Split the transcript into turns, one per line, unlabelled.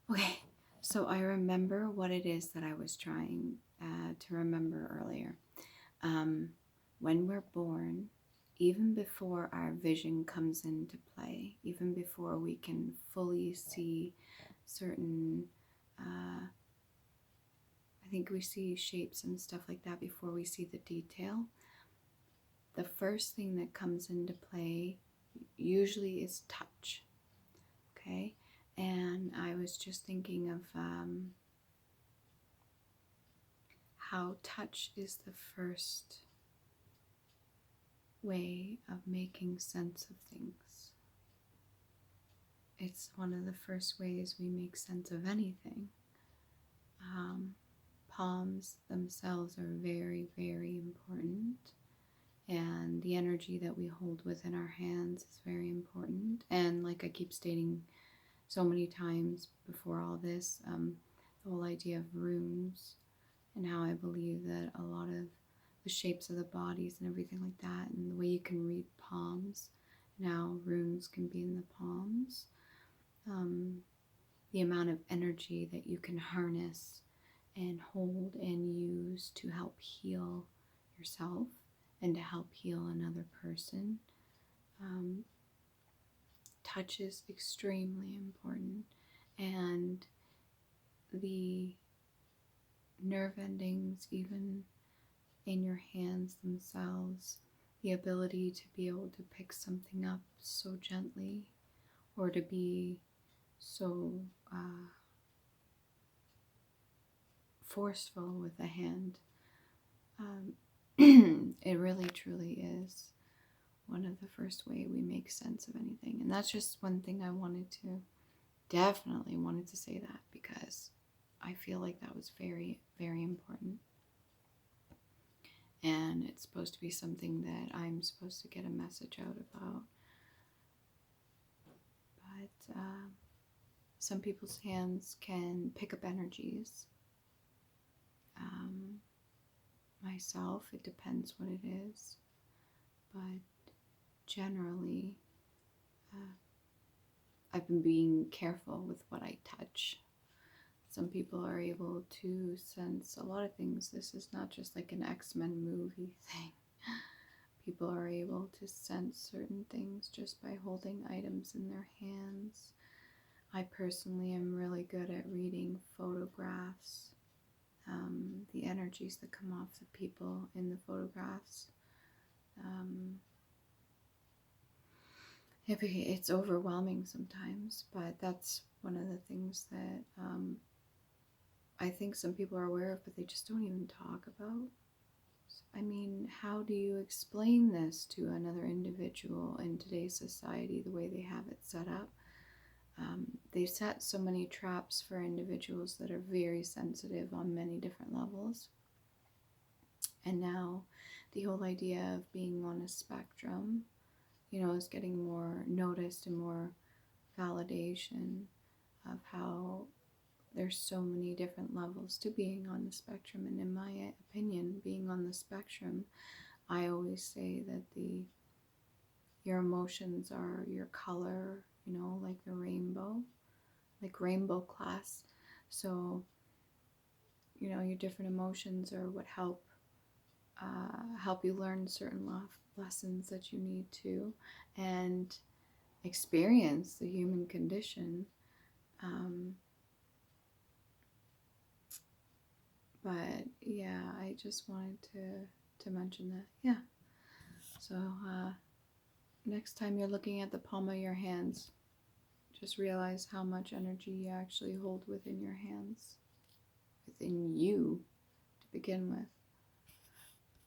Okay, so I remember what it is that I was trying to remember earlier. Um, when we're born, even before our vision comes into play, even before we can fully see certain, I think we see shapes and stuff like that before we see the detail. The first thing that comes into play usually is touch. Okay, and I was just thinking of how touch is the first way of making sense of things. It's one of the first ways we make sense of anything. Palms themselves are very, very important, and the energy that we hold within our hands is very important. And like I keep stating so many times before all this, the whole idea of runes and how I believe that a lot of the shapes of the bodies and everything like that, and the way you can read palms, now runes can be in the palms, the amount of energy that you can harness and hold and use to help heal yourself and to help heal another person. Touch is extremely important, and the nerve endings, even in your hands themselves, the ability to be able to pick something up so gently, or to be so forceful with a hand. It really truly is one of the first way we make sense of anything. And that's just one thing I definitely wanted to say that, because I feel like that was very, very important. And it's supposed to be something that I'm supposed to get a message out about. But some people's hands can pick up energies. Myself, it depends what it is. But generally, I've been being careful with what I touch. Some people are able to sense a lot of things. This is not just like an X-Men movie thing. People are able to sense certain things just by holding items in their hands. I personally am really good at reading photographs, the energies that come off the people in the photographs. It's overwhelming sometimes, but that's one of the things that I think some people are aware of, but they just don't even talk about. I mean, how do you explain this to another individual in today's society, the way they have it set up? They've set so many traps for individuals that are very sensitive on many different levels. And now the whole idea of being on a spectrum, is getting more noticed and more validation of how there's so many different levels to being on the spectrum. And in my opinion, being on the spectrum, I always say that your emotions are your color, like the rainbow, like rainbow class. So, your different emotions are what help you learn certain lessons that you need to, and experience the human condition. But yeah, I just wanted to mention that. Yeah. So next time you're looking at the palm of your hands, just realize how much energy you actually hold within your hands, within you to begin with.